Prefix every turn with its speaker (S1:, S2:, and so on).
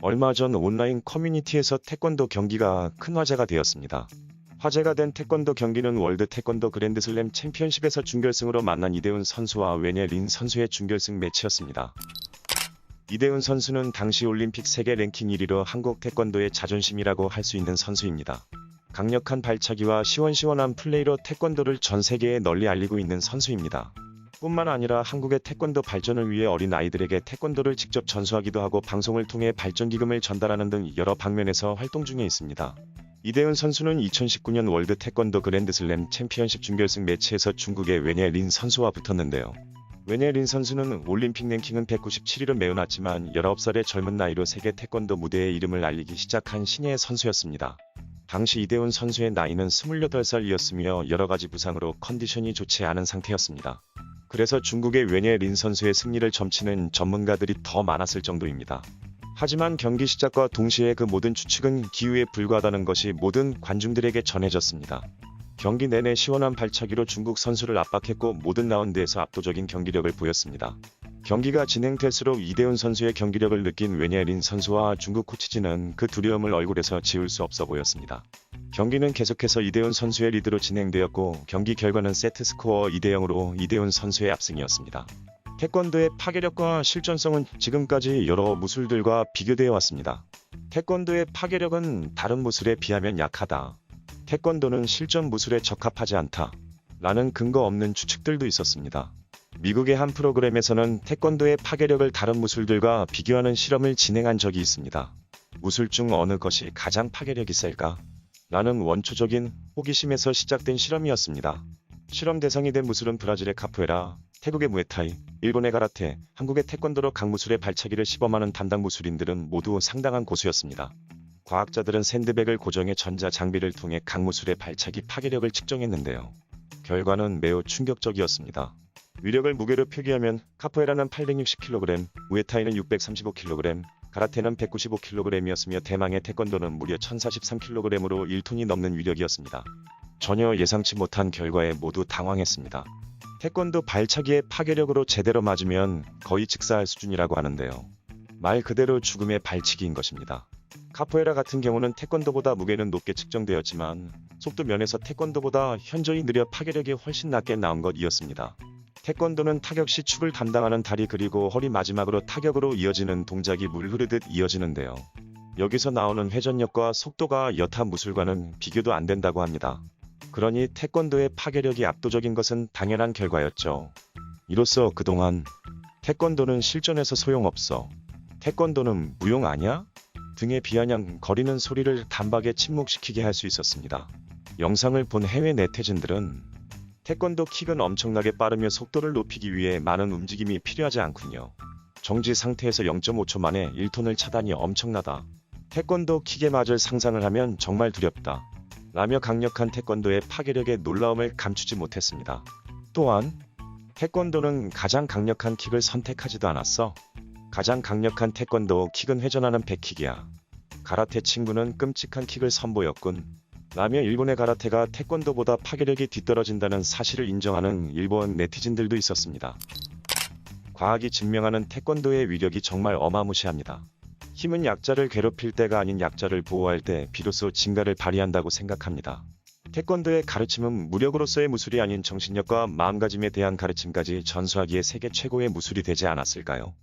S1: 얼마 전 온라인 커뮤니티에서 태권도 경기가 큰 화제가 되었습니다. 화제가 된 태권도 경기는 월드 태권도 그랜드슬램 챔피언십에서 준결승으로 만난 이대훈 선수와 웬예 린 선수의 준결승 매치였습니다. 이대훈 선수는 당시 올림픽 세계 랭킹 1위로 한국 태권도의 자존심이라고 할 수 있는 선수입니다. 강력한 발차기와 시원시원한 플레이로 태권도를 전 세계에 널리 알리고 있는 선수입니다. 뿐만 아니라 한국의 태권도 발전을 위해 어린 아이들에게 태권도를 직접 전수하기도 하고 방송을 통해 발전기금을 전달하는 등 여러 방면에서 활동 중에 있습니다. 이대훈 선수는 2019년 월드 태권도 그랜드슬램 챔피언십 준결승 매치에서 중국의 웬예 린 선수와 붙었는데요. 웬예 린 선수는 올림픽 랭킹은 197위로 매우 낮지만 19살의 젊은 나이로 세계 태권도 무대에 이름을 알리기 시작한 신예의 선수였습니다. 당시 이대훈 선수의 나이는 28살이었으며 여러가지 부상으로 컨디션이 좋지 않은 상태였습니다. 그래서 중국의 웬예 린 선수의 승리를 점치는 전문가들이 더 많았을 정도입니다. 하지만 경기 시작과 동시에 그 모든 추측은 기우에 불과하다는 것이 모든 관중들에게 전해졌습니다. 경기 내내 시원한 발차기로 중국 선수를 압박했고 모든 라운드에서 압도적인 경기력을 보였습니다. 경기가 진행될수록 이대훈 선수의 경기력을 느낀 웬예 린 선수와 중국 코치진은 그 두려움을 얼굴에서 지울 수 없어 보였습니다. 경기는 계속해서 이대훈 선수의 리드로 진행되었고 경기 결과는 세트스코어 2대0으로 이대훈 선수의 압승이었습니다. 태권도의 파괴력과 실전성은 지금까지 여러 무술들과 비교되어 왔습니다. 태권도의 파괴력은 다른 무술에 비하면 약하다. 태권도는 실전 무술에 적합하지 않다. 라는 근거 없는 추측들도 있었습니다. 미국의 한 프로그램에서는 태권도의 파괴력을 다른 무술들과 비교하는 실험을 진행한 적이 있습니다. 무술 중 어느 것이 가장 파괴력이 셀까? 라는 원초적인 호기심에서 시작된 실험이었습니다. 실험 대상이 된 무술은 브라질의 카포에라, 태국의 무에타이, 일본의 가라테, 한국의 태권도로 각 무술의 발차기를 시범하는 담당 무술인들은 모두 상당한 고수였습니다. 과학자들은 샌드백을 고정해 전자 장비를 통해 각 무술의 발차기 파괴력을 측정했는데요. 결과는 매우 충격적이었습니다. 위력을 무게로 표기하면 카포에라는 860kg, 무에타이는 635kg, 가라테는 195kg이었으며 대망의 태권도는 무려 1043kg으로 1톤이 넘는 위력이었습니다. 전혀 예상치 못한 결과에 모두 당황했습니다. 태권도 발차기의 파괴력으로 제대로 맞으면 거의 즉사할 수준이라고 하는데요. 말 그대로 죽음의 발치기인 것입니다. 카포에라 같은 경우는 태권도보다 무게는 높게 측정되었지만 속도 면에서 태권도보다 현저히 느려 파괴력이 훨씬 낮게 나온 것이었습니다. 태권도는 타격 시 축을 담당하는 다리 그리고 허리 마지막으로 타격으로 이어지는 동작이 물 흐르듯 이어지는데요. 여기서 나오는 회전력과 속도가 여타 무술과는 비교도 안 된다고 합니다. 그러니 태권도의 파괴력이 압도적인 것은 당연한 결과였죠. 이로써 그동안 태권도는 실전에서 소용없어. 태권도는 무용 아냐? 등의 비아냥거리는 소리를 단박에 침묵시키게 할 수 있었습니다. 영상을 본 해외 네티즌들은 태권도 킥은 엄청나게 빠르며 속도를 높이기 위해 많은 움직임이 필요하지 않군요. 정지 상태에서 0.5초 만에 1톤을 차다니 엄청나다. 태권도 킥에 맞을 상상을 하면 정말 두렵다. 라며 강력한 태권도의 파괴력의 놀라움을 감추지 못했습니다. 또한 태권도는 가장 강력한 킥을 선택하지도 않았어. 가장 강력한 태권도 킥은 회전하는 백킥이야. 가라테 친구는 끔찍한 킥을 선보였군. 라며 일본의 가라테가 태권도보다 파괴력이 뒤떨어진다는 사실을 인정하는 일본 네티즌들도 있었습니다. 과학이 증명하는 태권도의 위력이 정말 어마무시합니다. 힘은 약자를 괴롭힐 때가 아닌 약자를 보호할 때 비로소 진가를 발휘한다고 생각합니다. 태권도의 가르침은 무력으로서의 무술이 아닌 정신력과 마음가짐에 대한 가르침까지 전수하기에 세계 최고의 무술이 되지 않았을까요?